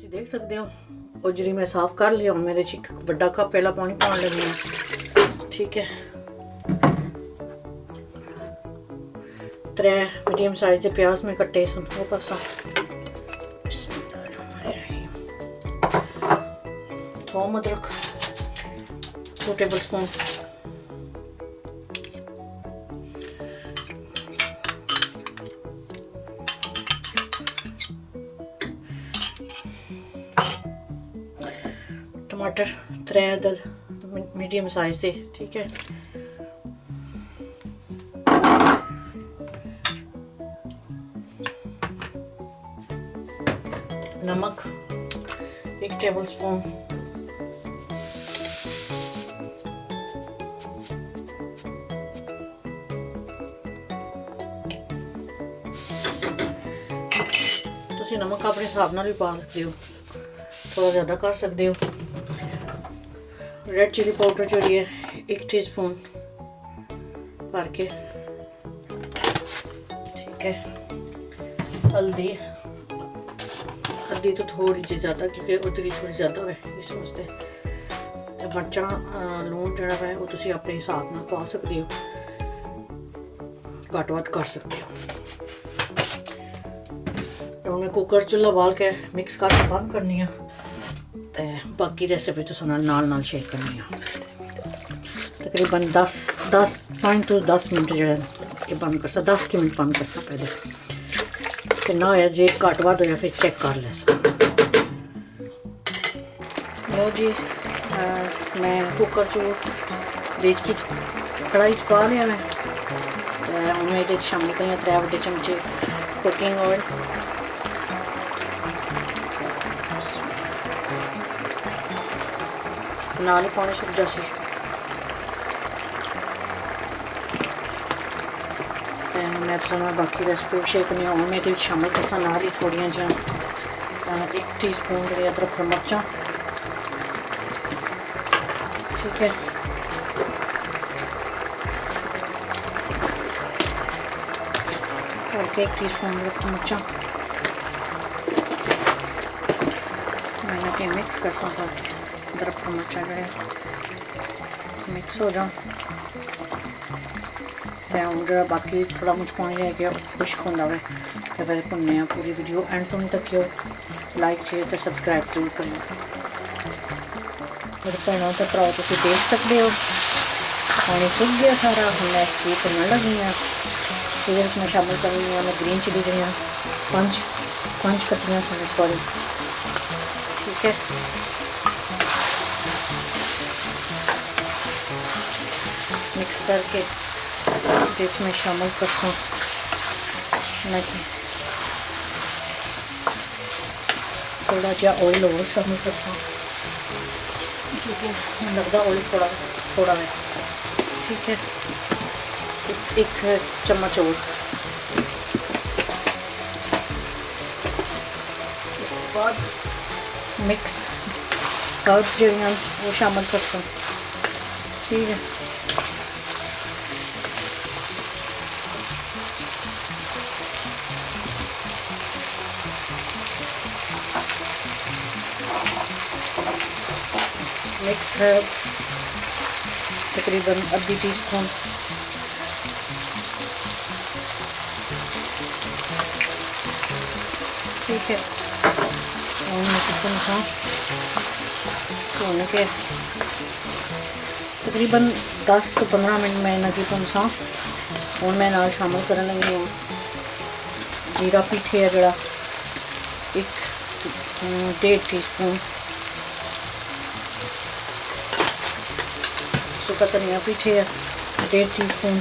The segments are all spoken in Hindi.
तुसीं देख सकते हो ओजरी मैं साफ कर लिया। हुण मैं इहदे च एक वड्डा कप पहला पानी पाउण लगी हां। ठीक है, 3 मीडियम साइज के प्याज में कट्टे सन वो पासा, थोम अदरक 2 टेबल स्पून, टमाटर 3 अदद मीडियम साइज से। ठीक है, नमक 1 टेबल स्पून, तुसीं नमक अपने हिसाब नाल भी पा सकते हो, थोड़ा ज़्यादा कर सकते हो। रेड चिली पाउडर जो है 1 टीस्पून भर के। ठीक है, हल्दी तो थोड़ी जी ज़्यादा क्योंकि उधरी थोड़ी ज़्यादा है इस वास्ते। मर्चां लून जोड़ा है वो तुसीं अपने हिसाब नाल पा सकते हो, घट वध कर सकते हो। मैं कुकर चूल्हा बाल के मिक्स करके बंद करनी है ते बाकी रेसिपी तुसां नाल शेयर करनी है। तकरीबन 5 to 10 मिनट जो ये बंद कर सा, 10 मिनट बंद कर सा पहले, फिर ना होया जे घट वध होया फिर चेक कर ले सा। लो जी, मैं कुकर चो देख की कढ़ाई च पा लिया मैं। हुण मैं ये शामिल करिए 3 वड्डे चमचे कुकिंग ऑयल, नाल ही पानी सुक जा सी। मैं तो बाकी रेसिपी शेयर करनी हूँ। मैं ये शामिल करसा नाल ही थोड़िया जी 1 टीस्पून जी अदरक मिर्चा। ठीक है, और 1 टीस्पून अदरक मिर्चा मैंने मिक्स कर सकता। अदरक मिर्चा जो मिक्स हो जाओ जो बाकी थोड़ा मुझ पानी रह गया खुश्क होंदा है तो फिर भुनने पूरी वीडियो एंड तुम तक लाइक शेयर तो सब्सक्राइब जरूर करना। मेरे भैनों तो भराओ तुम देख सकते हो पानी सुक गया सारा। हम मैं इसकी भुनन लगी हाँ। फिर मैं शामिल करनी है मैं ग्रीन चिली दी 5 कट्टियां सॉरी। ठीक है, मिक्स करके बीच में शामिल कर थोड़ा जहा ऑयल और शामिल कर क्योंकि मुझे लगता ऑयल थोड़ा है। ठीक है, 1 चम्मच और। इसके बाद मिक्स हर्ब्स जो हैं वो शामिल कर। ठीक है, मिक्स है तकरीबन आधी टीस्पून। ठीक है, भून के तकरीबन 10 to 15 मिनट मैं इन्हें की भुनसा। हूँ मैं नाल शामिल करन लगी हूँ जीरा पीठे है जोड़ा 1.5 टीस्पून, सुका धनिया पीठे है 1.5 टीस्पून,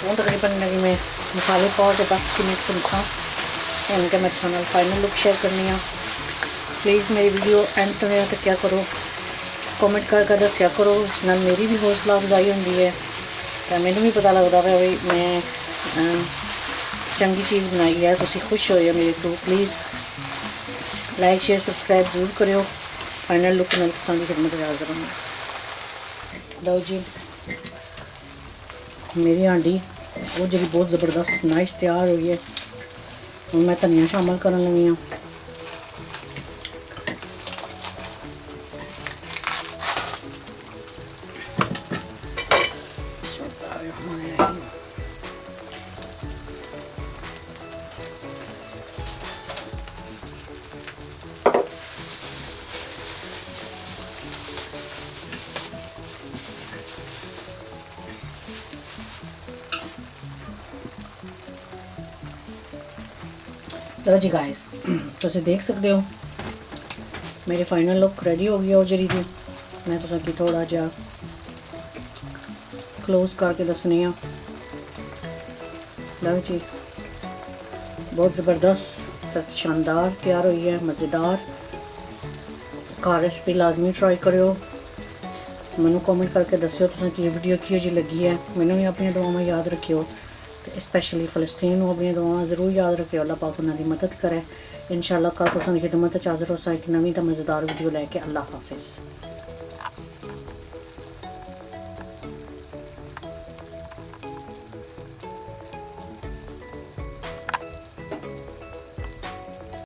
हूँ तकरीबन लगी मैं मसाले पाओ के 10 मिनट भुनसा। उनके मैं चैनल फाइनल लुक शेयर करनी है। प्लीज़ मेरी वीडियो एंड तक क्या करो, कमेंट करके दसिया करो, इस नाल मेरी भी हौसला अफजाई होंदी है तो मैनू भी पता लगता है भाई मैं चंगी चीज़ बनाई है। तुसीं खुश हो मेरे through. Please like share subscribe जरूर करो। फाइनल लुक नाल तुसां दी खिदमत में हाज़र हूँ। लो जी, मेरी हांडी वो जी बहुत ज़बरदस्त नाइस तैयार हुई है। और मैं धनिया शामिल करने लगी हूँ। चलो जी गाइस, तुम देख सकते हो मेरी फाइनल लुक रेडी हो गई ओजरी दी। मैं तुसें थोड़ा जा क्लोज करके दसनी हाँ। लो जी, बहुत ज़बरदस्त शानदार तैयार हुई है, मज़ेदार। घर रेसिपी लाजमी ट्राई करो। मैनू कमेंट करके दस्यो तुसें वीडियो किहो जी लगी है। मैनू भी अपनी दुआवां में याद रखियो, तो स्पैशली फ़लस्तीन को अपनी दुआवां ज़रूर याद रखियो। अल्लाह पाक उन्हां दी मदद करे। इंशाअल्लाह कल तुसां दी खिदमत च हाज़र होसां एक नवीं ते मज़ेदार वीडियो लैके। अल्लाह हाफिज़।